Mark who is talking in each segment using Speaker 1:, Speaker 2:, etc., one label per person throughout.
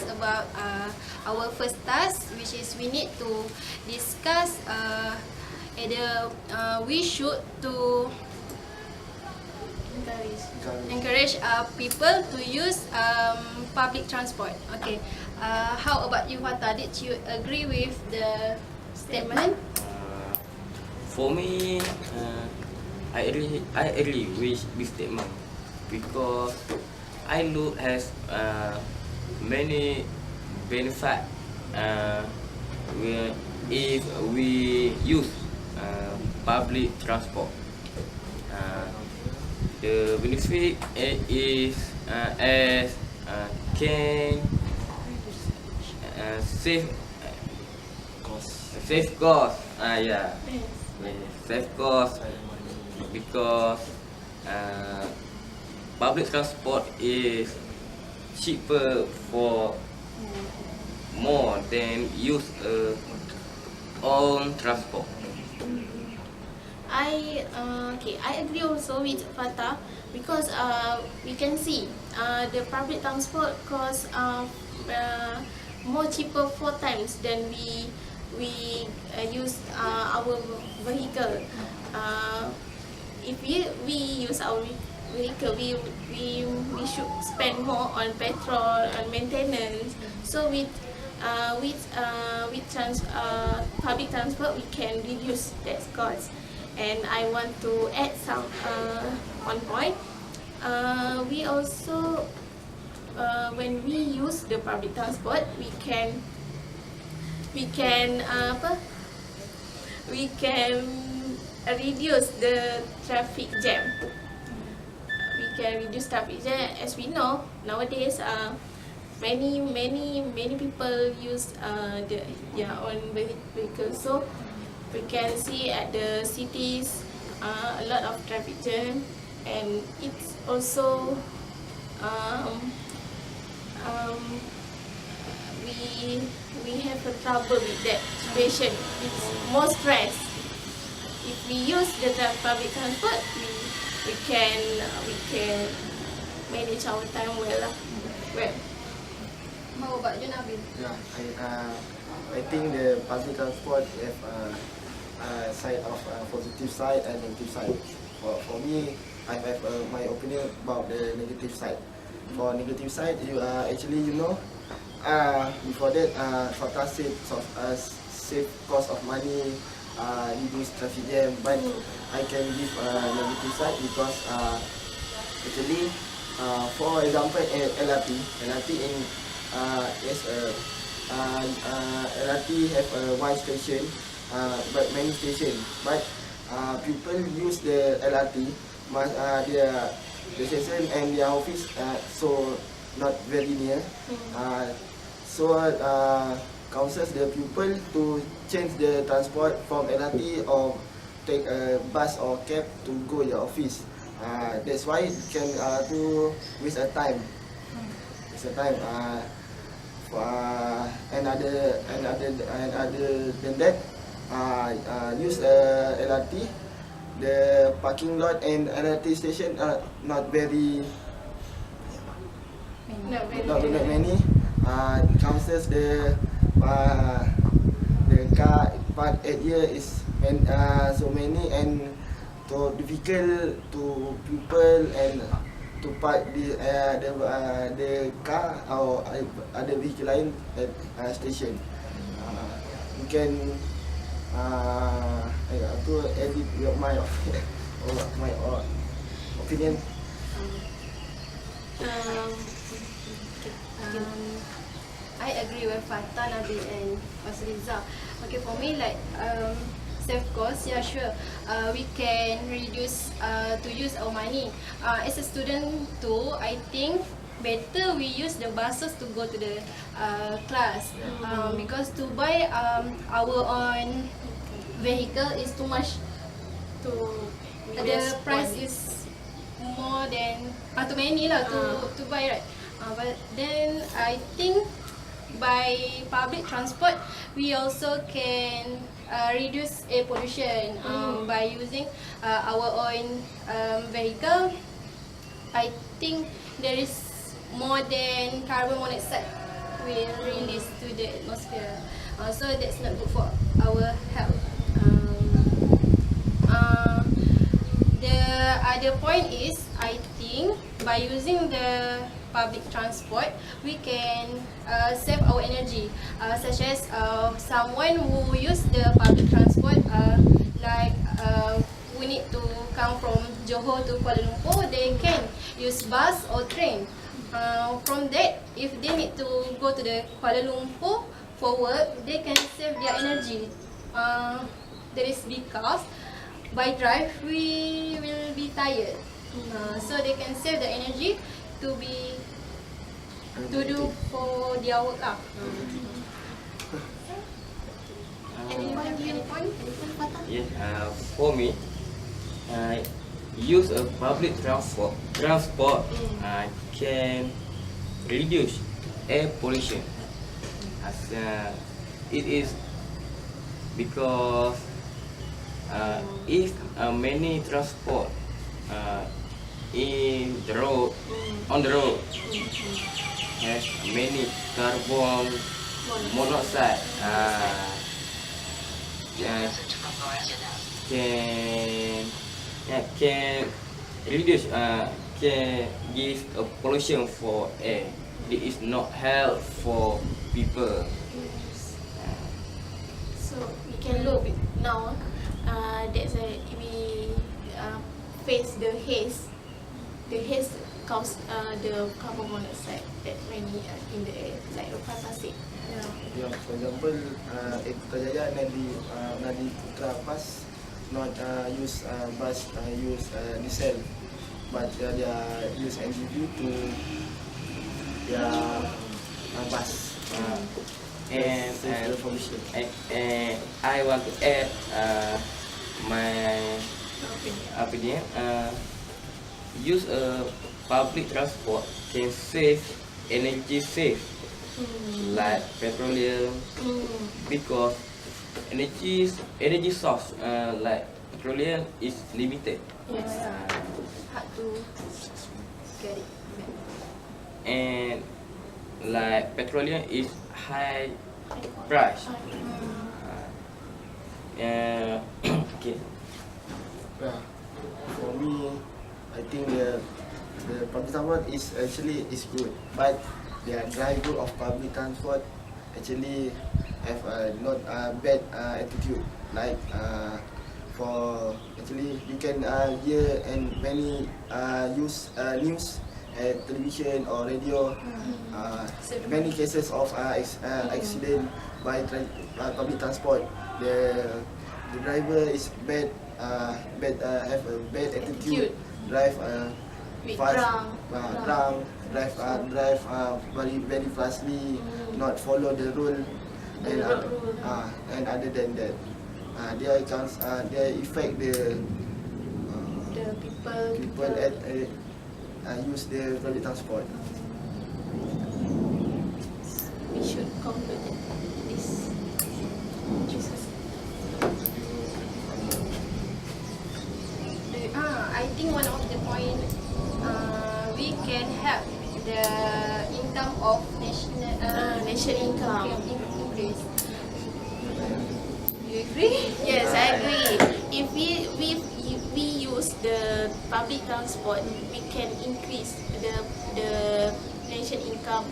Speaker 1: about our first task, which is we need to discuss either we should to encourage people to use public transport. Okay. How about you, Fata? Did you agree with the statement?
Speaker 2: For me, I agree with this statement because I look has many benefits if we use public transport. The benefit is as can save cost. Yeah. Save cost because public transport is cheaper for more than use own transport.
Speaker 1: I agree also with Fata because we can see the public transport cost more cheaper 4 times than we use our vehicle. If we use our vehicle, we should spend more on petrol and maintenance. So with public transport, we can reduce that cost. And I want to add some one point. We also when we use the public transport, we can reduce the traffic jam. We can reduce traffic jam. As we know, nowadays many people use their own vehicles. So we can see at the cities a lot of traffic jam, and it's also we have a trouble with that situation. It's more stress. If we use the public transport, we can manage our time well. How about you, Nabil?
Speaker 3: Yeah, I think the public transport have side of positive side and negative side. For me, I have my opinion about the negative side. For negative side, before that, Fata said save cost of money, reduce traffic jam. But I can give negative side because actually, for example, LRT in LRT have one station, but many stations. But people use the LRT, the station and their office so not very near. So counsels the people to change the transport from LRT or take a bus or cab to go your office. That's why it can to waste a time. Waste a time. And other than that, use LRT. The parking lot and LRT station are not very many. Councils the car park area is so many and so difficult to people and to park the car or other vehicle line at station. You can to edit my opinion.
Speaker 1: I agree with Fata, Nabil and Fasriza. Okay, for me, like save cost, yeah, sure. We can reduce to use our money. As a student too, I think better we use the buses to go to the class because to buy our own vehicle is too much. The price is more than too many lah to buy, right? But then I think by public transport we also can reduce air pollution by using our own vehicle. I think there is more than carbon monoxide will release to the atmosphere. So that's not good for our health. The other point is, I think by using the public transport, we can save our energy, such as someone who use the public transport, like who need to come from Johor to Kuala Lumpur, they can use bus or train. From that, if they need to go to the Kuala Lumpur for work, they can save their energy. That is because by drive we will be tired, so they can save the energy to do for their work lah. Any point?
Speaker 2: Yeah, for me, use a public transport can reduce air pollution. As it is because if many transport on the road has many carbon monoxide, can reduce, can give a pollution for air. It is not health for people.
Speaker 4: So we can look now. That's we face the haze. The haze cause the carbon monoxide that many in the air, like Rufasa said.
Speaker 3: Yeah, for example, Putrajaya Nadi Putra Pass not use bus, use diesel, but they use NGV to their bus.
Speaker 2: And I want to add my opinion. Use a public transport can save energy, like petroleum, because energy source like petroleum is limited.
Speaker 1: Yes, hard to get it.
Speaker 2: And like petroleum is high price. Okay.
Speaker 3: Yeah, for me, I think the public transport is actually good, but the driver of public transport actually have not bad attitude. Like for actually you can hear and many use news at television or radio. Many cases of accident by public transport. The driver is bad, have a bad attitude. Drive fast, drunk, drive very fastly, not follow the rule, and other than that, they affect the people at use the public transport.
Speaker 4: We should conclude this.
Speaker 1: I think one of the point, we can help the income of
Speaker 4: National income.
Speaker 1: increase. You agree?
Speaker 4: Yes, I agree. If we use the public transport, we can increase the nation income.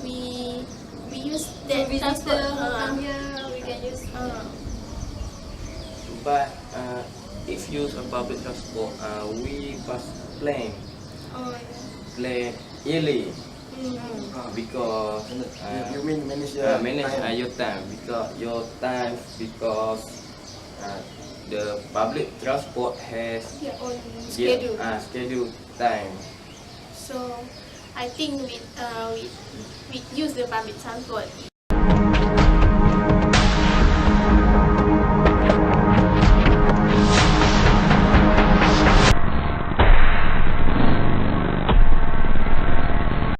Speaker 4: We use that
Speaker 1: Visitor
Speaker 4: transport.
Speaker 1: who come here, we can use.
Speaker 2: But if use a public transport, we must plan yearly, because
Speaker 3: You mean manage your
Speaker 2: manage
Speaker 3: time?
Speaker 2: your time, because the public transport has
Speaker 4: Their own
Speaker 1: Schedule.
Speaker 2: schedule time.
Speaker 4: So I think we use the public transport.